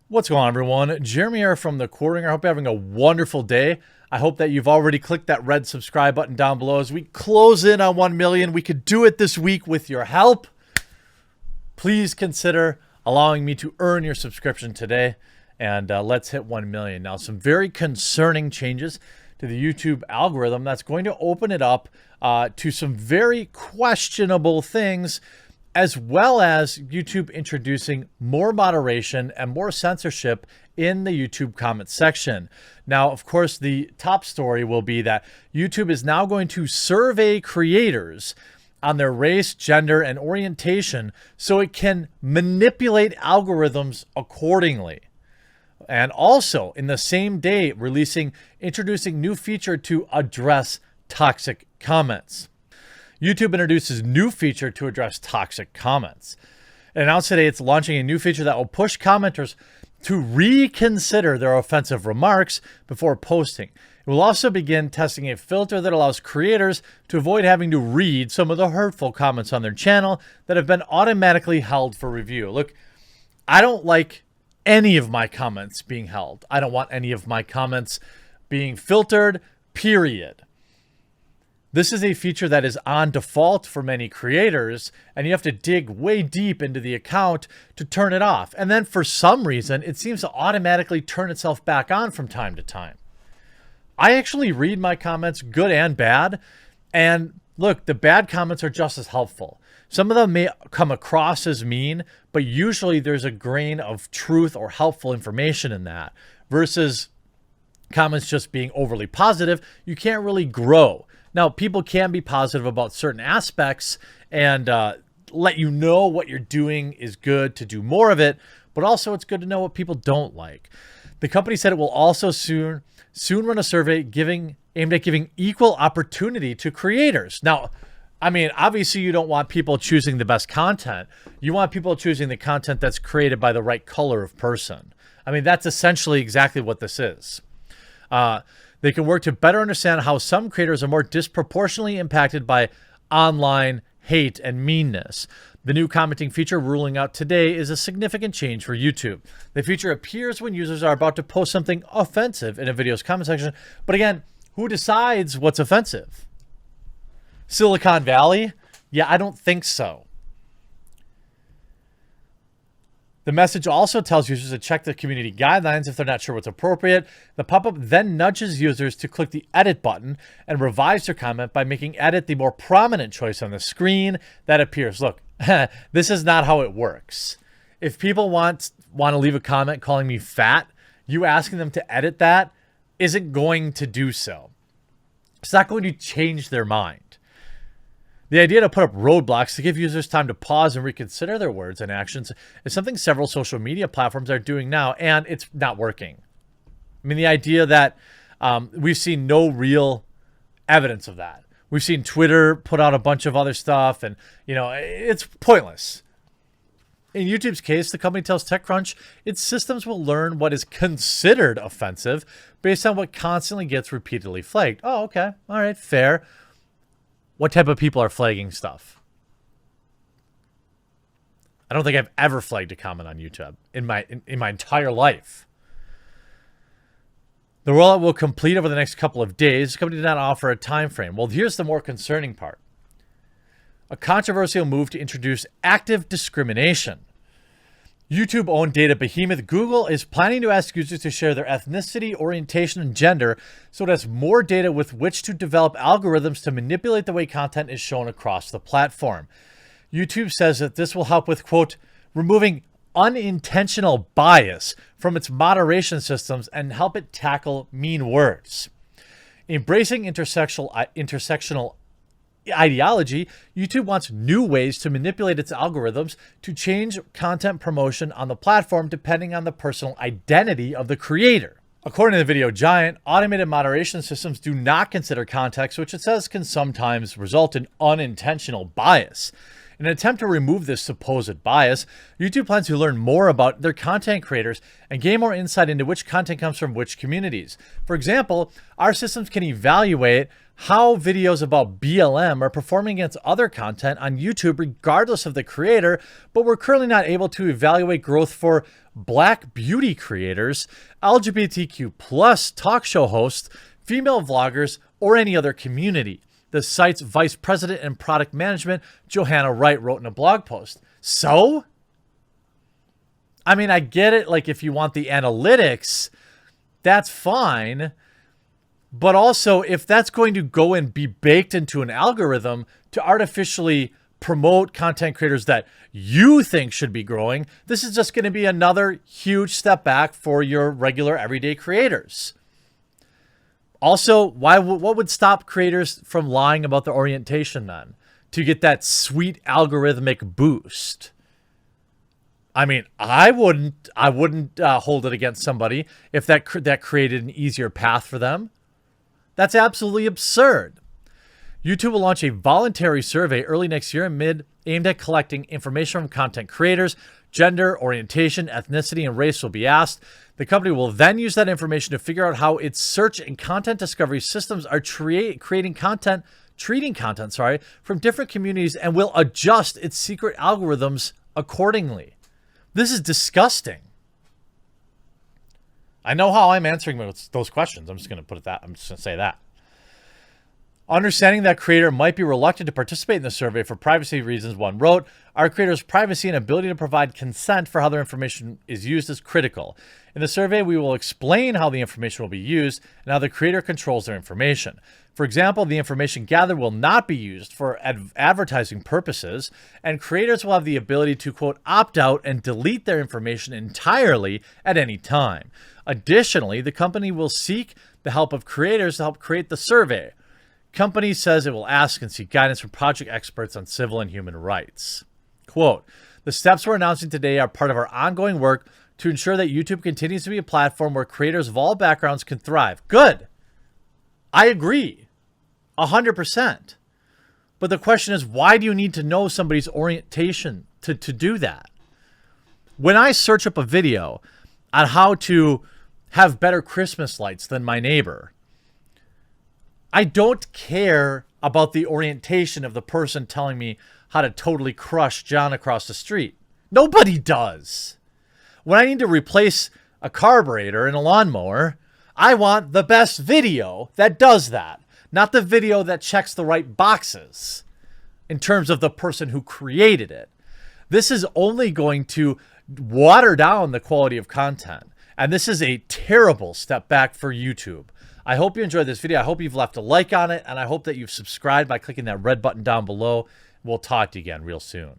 What's going on, everyone? Jeremy here from The Core Ringer. I hope you're having a wonderful day. I hope that you've already clicked that red subscribe button down below as we close in on 1 million. We could do it this week with your help. Please consider allowing me to earn your subscription today, and let's hit 1 million. Now, some very concerning changes to the YouTube algorithm that's going to open it up to some very questionable things, as well as YouTube introducing more moderation and more censorship in the YouTube comment section. Now, of course, the top story will be that YouTube is now going to survey creators on their race, gender, and orientation so it can manipulate algorithms accordingly. And also, in the same day, introducing new feature to address toxic comments. YouTube introduces new feature to address toxic comments. It announced today it's launching a new feature that will push commenters to reconsider their offensive remarks before posting. It will also begin testing a filter that allows creators to avoid having to read some of the hurtful comments on their channel that have been automatically held for review. Look, I don't like any of my comments being held. I don't want any of my comments being filtered, period. This is a feature that is on default for many creators, and you have to dig way deep into the account to turn it off. And then for some reason, it seems to automatically turn itself back on from time to time. I actually read my comments, good and bad. And look, the bad comments are just as helpful. Some of them may come across as mean, but usually there's a grain of truth or helpful information in that versus comments just being overly positive. You can't really grow. Now, people can be positive about certain aspects and let you know what you're doing is good to do more of it, but also it's good to know what people don't like. The company said it will also soon run a survey aimed at giving equal opportunity to creators. Now, I mean, obviously you don't want people choosing the best content. You want people choosing the content that's created by the right color of person. I mean, that's essentially exactly what this is. They can work to better understand how some creators are more disproportionately impacted by online hate and meanness. The new commenting feature ruling out today is a significant change for YouTube. The feature appears when users are about to post something offensive in a video's comment section. But again, who decides what's offensive? Silicon Valley? Yeah, I don't think so. The message also tells users to check the community guidelines if they're not sure what's appropriate. The pop-up then nudges users to click the edit button and revise their comment by making edit the more prominent choice on the screen that appears. Look, this is not how it works. If people want to leave a comment calling me fat, you asking them to edit that isn't going to do so. It's not going to change their mind. The idea to put up roadblocks to give users time to pause and reconsider their words and actions is something several social media platforms are doing now, and it's not working. I mean, the idea that we've seen no real evidence of that. We've seen Twitter put out a bunch of other stuff, and, it's pointless. In YouTube's case, the company tells TechCrunch its systems will learn what is considered offensive based on what constantly gets repeatedly flagged. Oh, okay. All right, fair. What type of people are flagging stuff? I don't think I've ever flagged a comment on YouTube in my entire life. The rollout will complete over the next couple of days. The company did not offer a time frame. Well, here's the more concerning part. A controversial move to introduce active discrimination. YouTube-owned data behemoth Google is planning to ask users to share their ethnicity, orientation, and gender so it has more data with which to develop algorithms to manipulate the way content is shown across the platform. YouTube says that this will help with, quote, removing unintentional bias from its moderation systems and help it tackle mean words. Embracing intersectional ideology, YouTube wants new ways to manipulate its algorithms to change content promotion on the platform depending on the personal identity of the creator. According to the video giant, automated moderation systems do not consider context, which it says can sometimes result in unintentional bias. In an attempt to remove this supposed bias, YouTube plans to learn more about their content creators and gain more insight into which content comes from which communities. For example, our systems can evaluate how videos about BLM are performing against other content on YouTube regardless of the creator, but we're currently not able to evaluate growth for Black beauty creators, LGBTQ+ talk show hosts, female vloggers, or any other community. The site's vice president and product management, Johanna Wright, wrote in a blog post. So? I mean, I get it. Like, if you want the analytics, that's fine. But also, if that's going to go and be baked into an algorithm to artificially promote content creators that you think should be growing, this is just going to be another huge step back for your regular everyday creators. Also, what would stop creators from lying about their orientation then? To get that sweet algorithmic boost. I mean, I wouldn't hold it against somebody if that created an easier path for them. That's absolutely absurd. YouTube will launch a voluntary survey early next year aimed at collecting information from content creators. Gender, orientation, ethnicity, and race will be asked. The company will then use that information to figure out how its search and content discovery systems are treating content from different communities and will adjust its secret algorithms accordingly. This is disgusting. I know how I'm answering those questions. I'm just going to say that. Understanding that creator might be reluctant to participate in the survey for privacy reasons, one wrote, our creator's privacy and ability to provide consent for how their information is used is critical. In the survey, we will explain how the information will be used and how the creator controls their information. For example, the information gathered will not be used for advertising purposes, and creators will have the ability to, quote, opt out and delete their information entirely at any time. Additionally, the company will seek the help of creators to help create the survey. Company says it will ask and seek guidance from project experts on civil and human rights. Quote, the steps we're announcing today are part of our ongoing work to ensure that YouTube continues to be a platform where creators of all backgrounds can thrive. Good. I agree. 100%. But the question is, why do you need to know somebody's orientation to do that? When I search up a video on how to have better Christmas lights than my neighbor, I don't care about the orientation of the person telling me how to totally crush John across the street. Nobody does. When I need to replace a carburetor in a lawnmower, I want the best video that does that, not the video that checks the right boxes in terms of the person who created it. This is only going to water down the quality of content. And this is a terrible step back for YouTube. I hope you enjoyed this video. I hope you've left a like on it, and I hope that you've subscribed by clicking that red button down below. We'll talk to you again real soon.